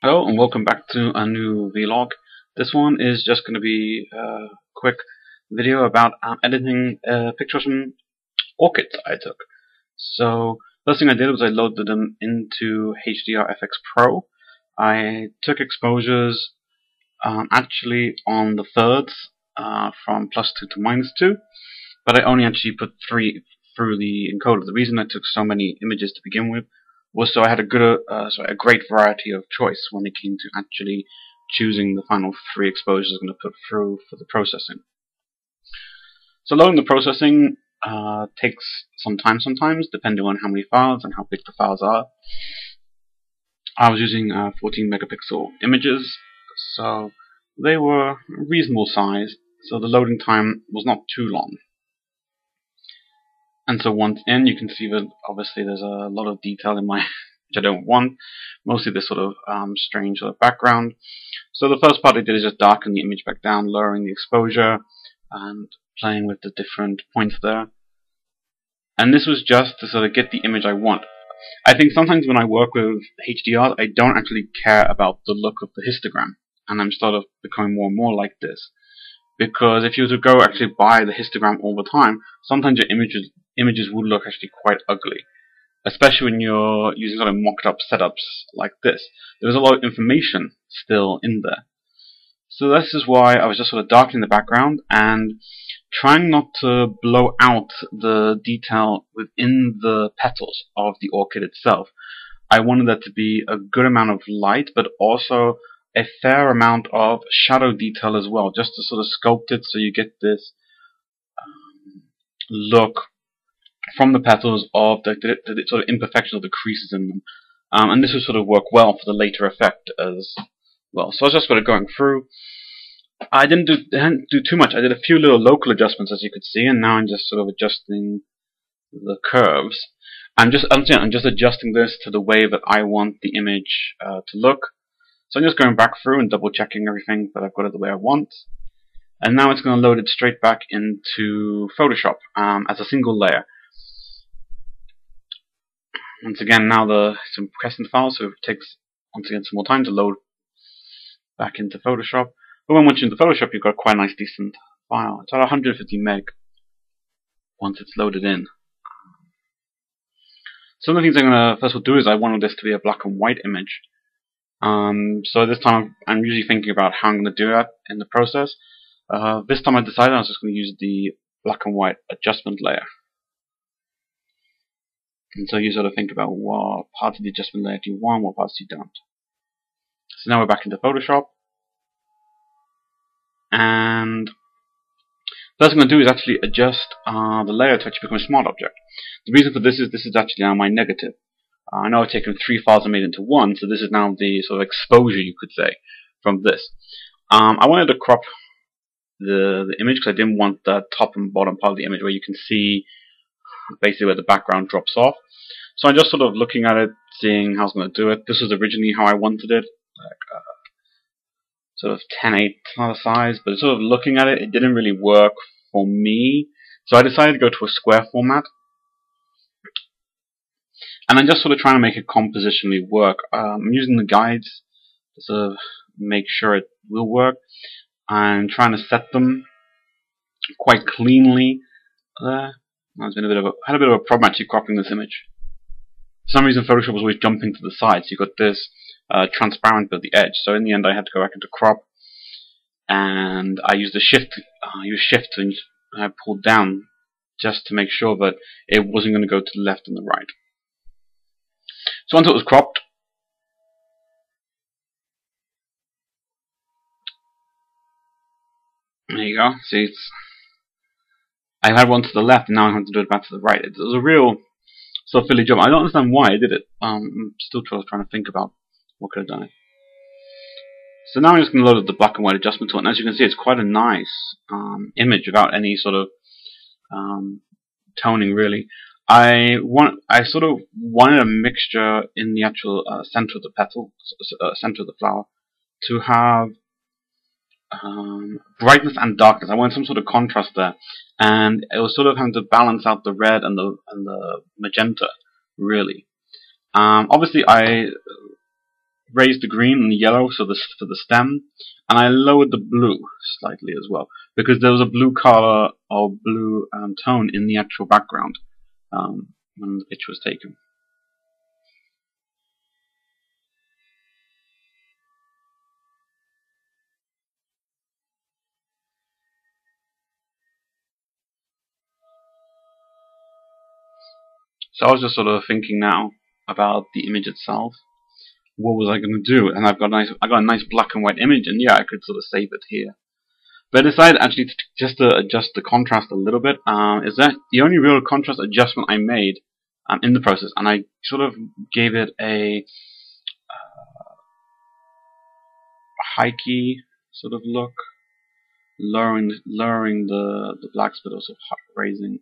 Hello and welcome back to a new vlog. This one is just going to be a quick video about editing pictures from orchids I took. So first thing I did was I loaded them into HDR Efex Pro. I took exposures actually on the thirds from +2 to -2, but I only actually put 3 through the encoder. The reason I took so many images to begin with was so I had a great variety of choice when it came to actually choosing the final 3 exposures I'm going to put through for the processing. So loading the processing takes some time sometimes, depending on how many files and how big the files are. I was using 14 megapixel images, so they were reasonable size, so the loading time was not too long. And so once in, you can see that obviously there's a lot of detail in my which I don't want. Mostly this sort of strange sort of background. So the first part I did is just darken the image back down, lowering the exposure, and playing with the different points there. And this was just to sort of get the image I want. I think sometimes when I work with HDR, I don't actually care about the look of the histogram, and I'm sort of becoming more and more like this. Because if you were to go actually buy the histogram all the time, sometimes your images would look actually quite ugly, especially when you're using sort of mocked up setups like this. There's a lot of information still in there. So this is why I was just sort of darkening the background and trying not to blow out the detail within the petals of the orchid itself. I wanted there to be a good amount of light, but also a fair amount of shadow detail as well, just to sort of sculpt it so you get this look from the petals of the sort of imperfection of the creases in them. And this would sort of work well for the later effect as well. So I was just sort of going through. I didn't do too much. I did a few little local adjustments, as you could see, and now I'm just sort of adjusting the curves. I'm just adjusting this to the way that I want the image to look. So I'm just going back through and double checking everything that I've got it the way I want. And now it's going to load it straight back into Photoshop as a single layer. Once again, now it's compressing the file, so it takes once again some more time to load back into Photoshop. But when once you're into Photoshop, you've got quite a nice decent file. It's at 150 meg once it's loaded in. Some of the things I'm going to first of all do is I wanted this to be a black and white image. So this time I'm usually thinking about how I'm going to do that in the process. This time I decided I was just going to use the black and white adjustment layer. And so you sort of think about what parts of the adjustment layer do you want, what parts you don't. So now we're back into Photoshop. And first thing I'm going to do is actually adjust the layer to actually become a smart object. The reason for this is actually now my negative. I know I've taken 3 files and made it into one, so this is now the sort of exposure, you could say, from this. I wanted to crop the image because I didn't want the top and bottom part of the image where you can see basically where the background drops off. So I'm just sort of looking at it, seeing how I was going to do it. This was originally how I wanted it, like sort of 10:8 size, but sort of looking at it, it didn't really work for me. So I decided to go to a square format. And I'm just sort of trying to make it compositionally work. I'm using the guides to sort of make sure it will work. I'm trying to set them quite cleanly there. Had a bit of a problem actually cropping this image. For some reason Photoshop was always jumping to the side, so you got this transparent bit at the edge. So in the end I had to go back into crop, and I used the shift and I pulled down just to make sure that it wasn't going to go to the left and the right. So once it was cropped, there you go. See, I had one to the left, and now I have to do it back to the right. It was a real sort of silly job. I don't understand why I did it. I'm still trying to think about what could have done it. So now I'm just going to load up the black and white adjustment tool, and as you can see, it's quite a nice image without any sort of toning, really. I sort of wanted a mixture in the actual center of the petal, center of the flower, to have brightness and darkness. I wanted some sort of contrast there, and it was sort of having to balance out the red and the magenta, really. Obviously, I raised the green and the yellow for the stem, and I lowered the blue slightly as well, because there was a blue color or blue tone in the actual background when the picture was taken. So I was just sort of thinking now about the image itself. What was I going to do? And I got a nice black and white image, and yeah, I could sort of save it here. But I decided actually just to adjust the contrast a little bit. Is that the only real contrast adjustment I made in the process? And I sort of gave it a hikey sort of look, lowering the blacks, but also raising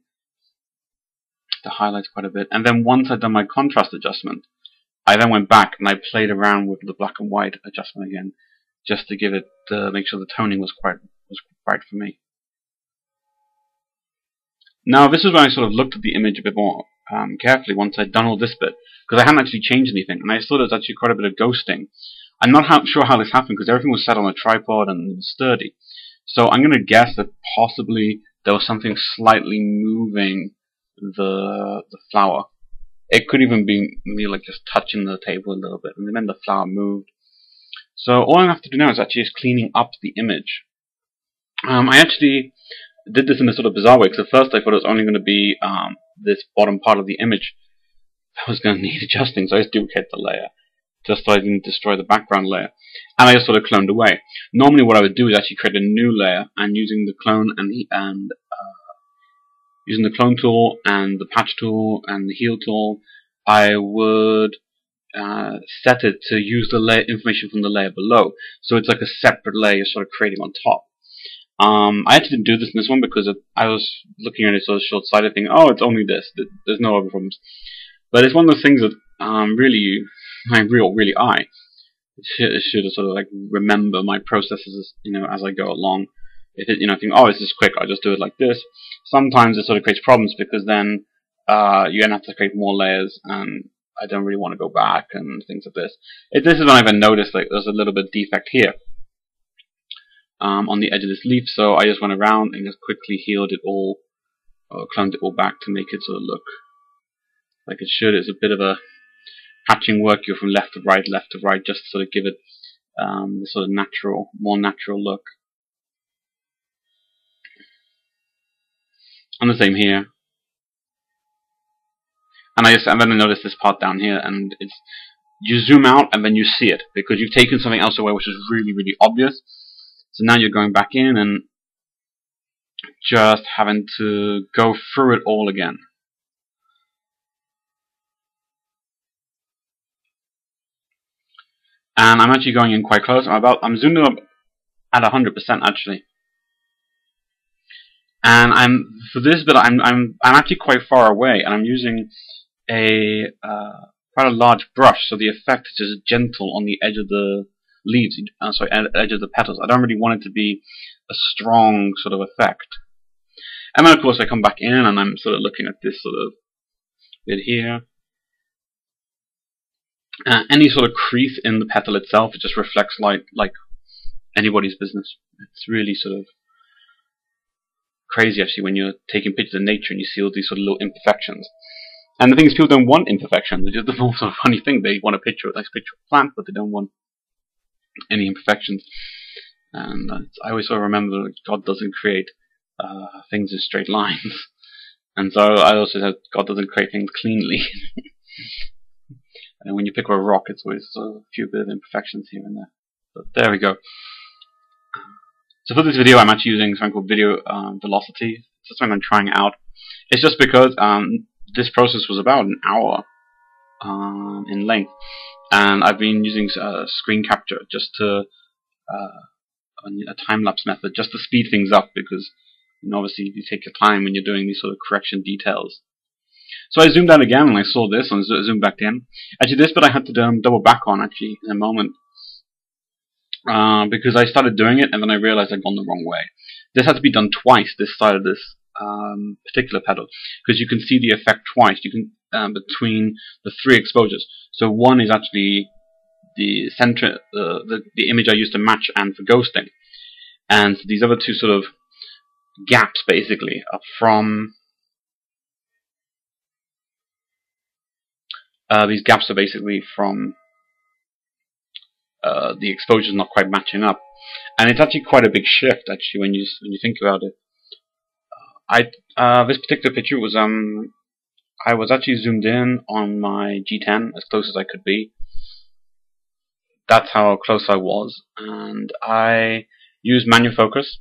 the highlights quite a bit. And then once I'd done my contrast adjustment, I then went back and I played around with the black and white adjustment again, just to give it make sure the toning was right for me. Now this is when I sort of looked at the image a bit more carefully once I'd done all this bit, because I hadn't actually changed anything, and I saw there was actually quite a bit of ghosting. I'm not sure how this happened because everything was set on a tripod and sturdy. So I'm going to guess that possibly there was something slightly moving the flower. It could even be me like just touching the table a little bit, and then the flower moved. So all I have to do now is actually just cleaning up the image. I actually did this in a sort of bizarre way, because at first I thought it was only going to be this bottom part of the image that was going to need adjusting, so I just duplicated the layer, just so I didn't destroy the background layer. And I just sort of cloned away. Normally what I would do is actually create a new layer, and using the clone using the clone tool and the patch tool and the heal tool, I would set it to use the layer information from the layer below. So it's like a separate layer you're sort of creating on top. I actually didn't do this in this one because I was looking at it sort of short-sighted, thinking, oh, it's only this. There's no other problems. But it's one of those things that really, my real eye should sort of like remember my processes, as I go along. If it, think, oh, this is quick, I'll just do it like this. Sometimes it sort of creates problems because then you're gonna have to create more layers, and I don't really want to go back and things like this. This is when I even noticed like there's a little bit of defect here on the edge of this leaf, so I just went around and just quickly healed it all, or cloned it all back to make it sort of look like it should. It's a bit of a patching work, you're from left to right, just to sort of give it this sort of more natural look. And the same here. And then I noticed this part down here, and you zoom out and then you see it because you've taken something else away which is really, really obvious. So now you're going back in and just having to go through it all again. And I'm actually going in quite close. I'm zooming up at 100% actually. And for this bit I'm actually quite far away, and I'm using quite a large brush, so the effect is just gentle on the edge of the leaves, edge of the petals. I don't really want it to be a strong sort of effect. And then of course I come back in and I'm sort of looking at this sort of bit here. Any sort of crease in the petal itself, it just reflects light like anybody's business. It's really sort of crazy actually when you're taking pictures of nature and you see all these sort of little imperfections. And the thing is, people don't want imperfections, which is the most sort of funny thing. They want a nice picture of a plant, but they don't want any imperfections. And I always sort of remember that God doesn't create things in straight lines. And so I also said God doesn't create things cleanly. And when you pick up a rock, it's always sort of a few bit of imperfections here and there. But there we go. So for this video, I'm actually using something called video velocity. It's just something I'm trying out. It's just because this process was about an hour in length, and I've been using screen capture just to a time-lapse method just to speed things up, because obviously you take your time when you're doing these sort of correction details. So I zoomed out again and I saw this and zoomed back in. Actually, this bit I had to double back on actually in a moment. Because I started doing it and then I realized I'd gone the wrong way. This had to be done twice, this side of this particular petal, because you can see the effect twice. You can between the 3 exposures. So one is actually the center, the image I used to match and for ghosting. And these other two sort of gaps basically are from these gaps are basically from the exposure is not quite matching up, and it's actually quite a big shift actually when you think about it. This particular picture was I was actually zoomed in on my G10 as close as I could be. That's how close I was, and I used manual focus,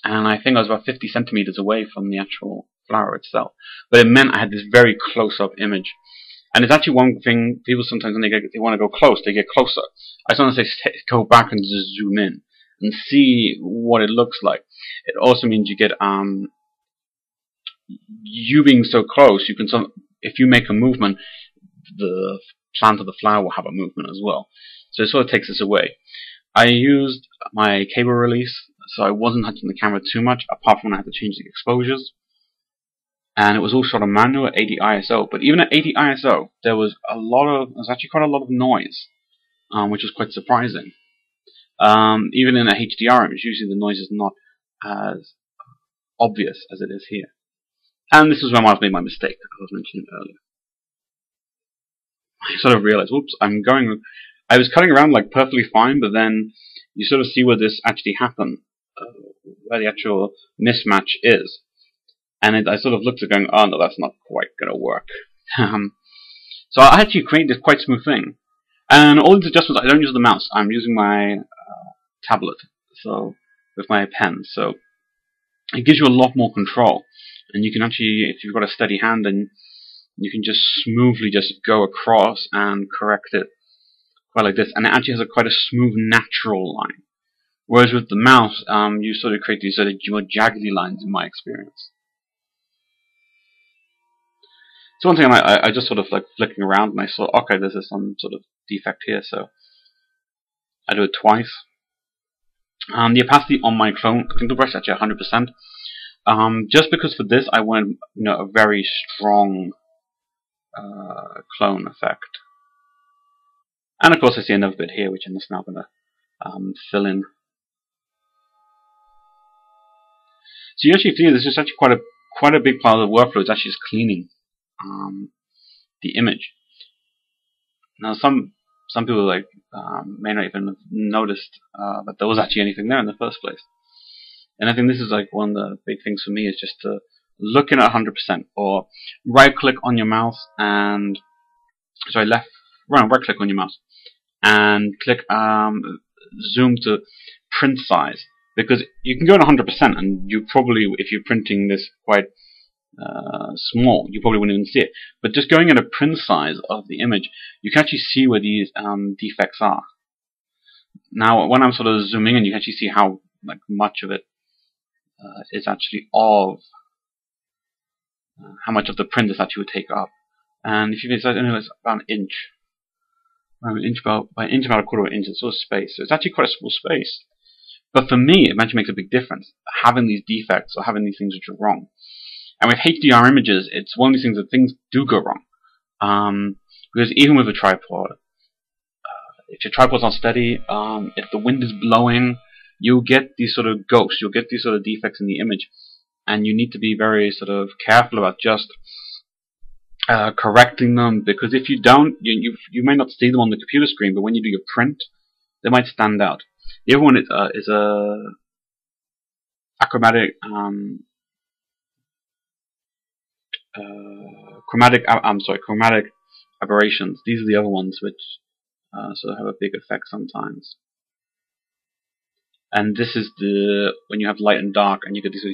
and I think I was about 50 centimeters away from the actual flower itself. But it meant I had this very close-up image. And it's actually one thing people sometimes, when they want to go close, they get closer. I sometimes say go back and just zoom in and see what it looks like. It also means you get you being so close. You can if you make a movement, the plant of the flower will have a movement as well. So it sort of takes this away. I used my cable release, so I wasn't touching the camera too much, apart from when I had to change the exposures. And it was all shot on manual at 80 ISO. But even at 80 ISO, there was actually quite a lot of noise, which was quite surprising. Even in a HDR image, usually the noise is not as obvious as it is here. And this is when I made my mistake, as I was mentioning earlier. I sort of realized, whoops, I was cutting around like perfectly fine, but then you sort of see where this actually happened, where the actual mismatch is. And I sort of looked at it going, oh no, that's not quite going to work. So I actually created this quite smooth thing. And all these adjustments, I don't use the mouse. I'm using my tablet, so with my pen. So it gives you a lot more control. And you can actually, if you've got a steady hand, then you can just smoothly just go across and correct it quite like this. And it actually has quite a smooth, natural line. Whereas with the mouse, you sort of create these sort of more jaggedy lines in my experience. So one thing I just sort of like flicking around and I saw, okay, there's some sort of defect here, so I do it twice. The opacity on my clone clinker brush is actually 100%. Just because for this I want a very strong clone effect. And of course I see another bit here which I'm just now going to fill in. So you actually feel this is actually quite a big part of the workflow is actually just cleaning the image. Now some people may not even have noticed that there was actually anything there in the first place. And I think this is like one of the big things for me is just to look in at 100%, or right click on your mouse and right click on your mouse and click zoom to print size, because you can go to 100% and you probably, if you're printing this quite small, you probably wouldn't even see it. But just going at a print size of the image, you can actually see where these defects are. Now, when I'm sort of zooming in, you can actually see how much of it is actually of how much of the print this actually would take up. And if you can, it's about an inch. By an inch, about a quarter of an inch, it's sort of space. So it's actually quite a small space. But for me, it actually makes a big difference, having these defects or having these things which are wrong. And with HDR images, it's one of these things that things do go wrong. Because even with a tripod, if your tripod's not steady, if the wind is blowing, you'll get these sort of ghosts, you'll get these sort of defects in the image. And you need to be very sort of careful about just correcting them, because if you don't, you may not see them on the computer screen, but when you do your print, they might stand out. The other one is chromatic aberrations. These are the other ones which sort of have a big effect sometimes. And this is when you have light and dark, and you get these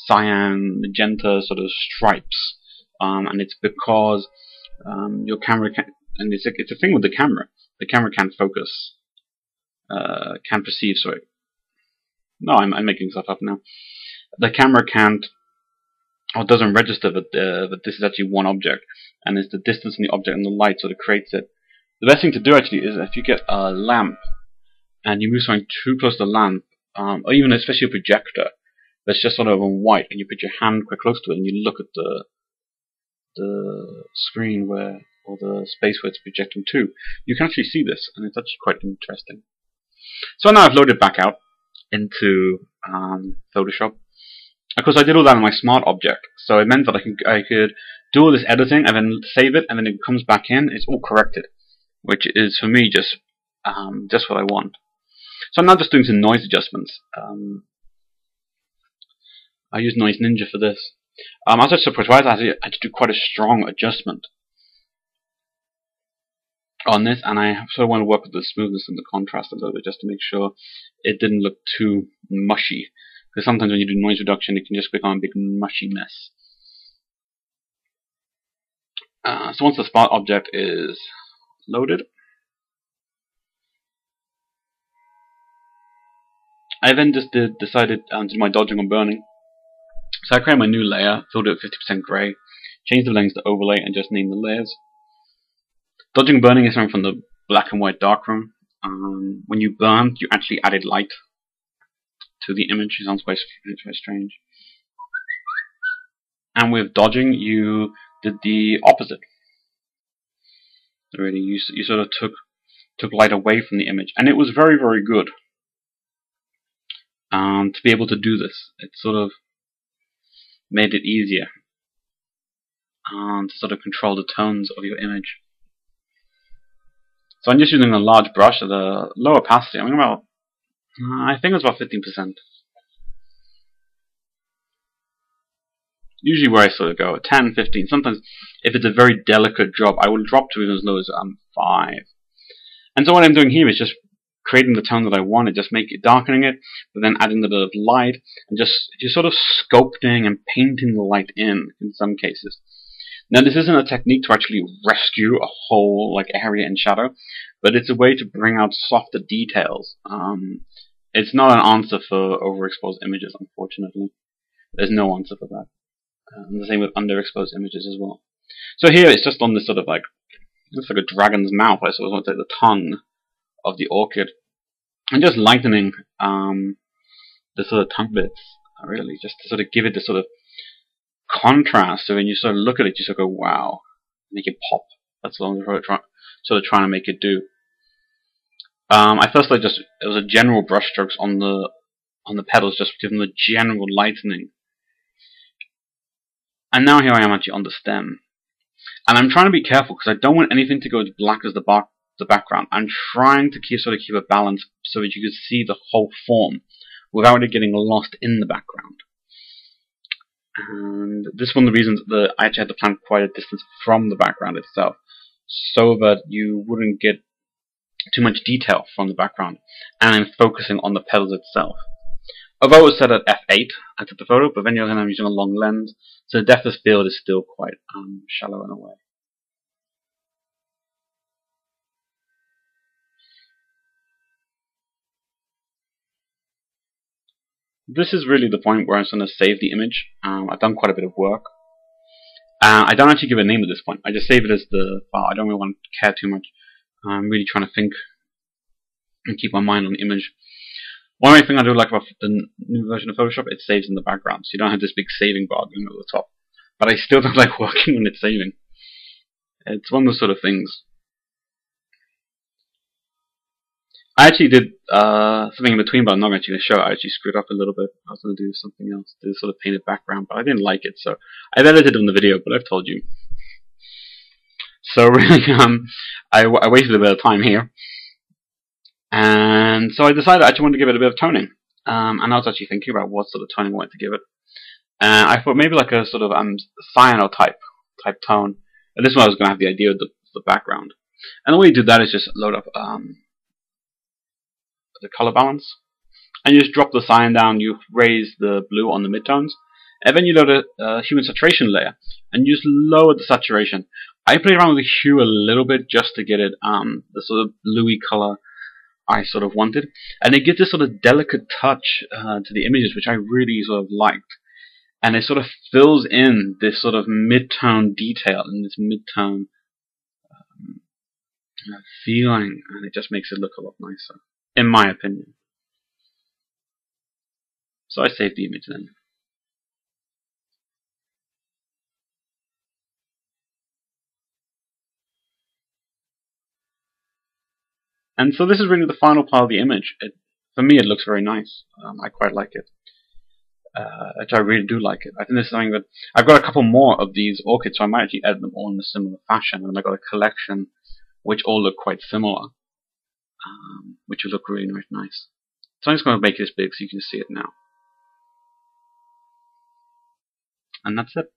cyan, magenta sort of stripes, and it's because your camera and it's a thing with the camera. The camera can't focus, can't perceive. Sorry, no, I'm making stuff up now. The camera can't, or doesn't register that this is actually one object, and it's the distance from the object and the light sort of creates it. The best thing to do actually is if you get a lamp and you move something too close to the lamp, or even especially a projector that's just sort of on white, and you put your hand quite close to it and you look at the screen where or the space where it's projecting to, you can actually see this, and it's actually quite interesting. So now I've loaded back out into Photoshop. Of course, I did all that on my smart object, so it meant that I could do all this editing and then save it, and then it comes back in. It's all corrected, which is for me just what I want. So I'm now just doing some noise adjustments. I use Noise Ninja for this. I was actually surprised I had to do quite a strong adjustment on this, and I sort of want to work with the smoothness and the contrast a little bit just to make sure it didn't look too mushy. Because sometimes when you do noise reduction, it can just become a big mushy mess. So once the spot object is loaded, I then just decided to do my dodging and burning. So I created my new layer, filled it with 50% grey, changed the length to overlay, and just named the layers. Dodging and burning is something from the black and white darkroom. When you burned, you actually added light to the image. It sounds quite strange. And with dodging, you did the opposite. Really, you sort of took light away from the image, and it was very, very good. To be able to do this, it sort of made it easier to sort of control the tones of your image. So I'm just using a large brush at a low opacity. I think it's about 15%. Usually where I sort of go at 10, 15. Sometimes if it's a very delicate job, I will drop to even as low as 5. And so what I'm doing here is just creating the tone that I wanted, just darkening it, but then adding a bit of light, and just sort of sculpting and painting the light in some cases. Now this isn't a technique to actually rescue a whole area in shadow, but it's a way to bring out softer details. It's not an answer for overexposed images, unfortunately. There's no answer for that. And the same with underexposed images as well. So here it's just on this sort of looks like a dragon's mouth. I sort of want to take the tongue of the orchid and just lightening the sort of tongue bits, really, just to sort of give it this sort of contrast. So when you sort of look at it, you sort of go, wow, make it pop. That's what I'm sort of trying to make it do. I first it was a general brush strokes on the petals, just to give them a general lightening. And now here I am actually on the stem. And I'm trying to be careful because I don't want anything to go as black as the background. I'm trying to keep a balance so that you can see the whole form without it getting lost in the background. And this is one of the reasons that I actually had to plant quite a distance from the background itself, so that you wouldn't get too much detail from the background, and I'm focusing on the petals itself. Although it was set at f8, I took the photo, but then I'm using a long lens, so the depth of field is still quite shallow in a way. This is really the point where I'm going to save the image. I've done quite a bit of work. I don't actually give it a name at this point. I just save it as the file. I don't really want to care too much. I'm really trying to think and keep my mind on the image. One main thing I do like about the new version of Photoshop, it saves in the background, so you don't have this big saving bar going over the top. But I still don't like working when it's saving. It's one of those sort of things. I actually did something in between, but I'm not actually going to show it. I actually screwed up a little bit. I was going to do something else, do sort of painted background, but I didn't like it, so I've edited it in the video, but I've told you. So really, I wasted a bit of time here. And so I decided I actually wanted to give it a bit of toning. And I was actually thinking about what sort of toning I wanted to give it. I thought maybe like a sort of cyano type tone. And this one I was going to have the idea of the background. And the way you do that is just load up the color balance. And you just drop the cyan down, you raise the blue on the midtones. And then you load a hue and saturation layer. And you just lower the saturation. I played around with the hue a little bit just to get it the sort of bluey color I sort of wanted, and it gives this sort of delicate touch to the images, which I really sort of liked, and it sort of fills in this sort of mid-tone detail and this mid-tone feeling, and it just makes it look a lot nicer, in my opinion. So I saved the image then. And so this is really the final part of the image. For me, it looks very nice. I quite like it. I really do like it. I think this is something that I've got a couple more of these orchids, so I might actually edit them all in a similar fashion. And I've got a collection which all look quite similar, which will look really nice. So I'm just going to make this big so you can see it now. And that's it.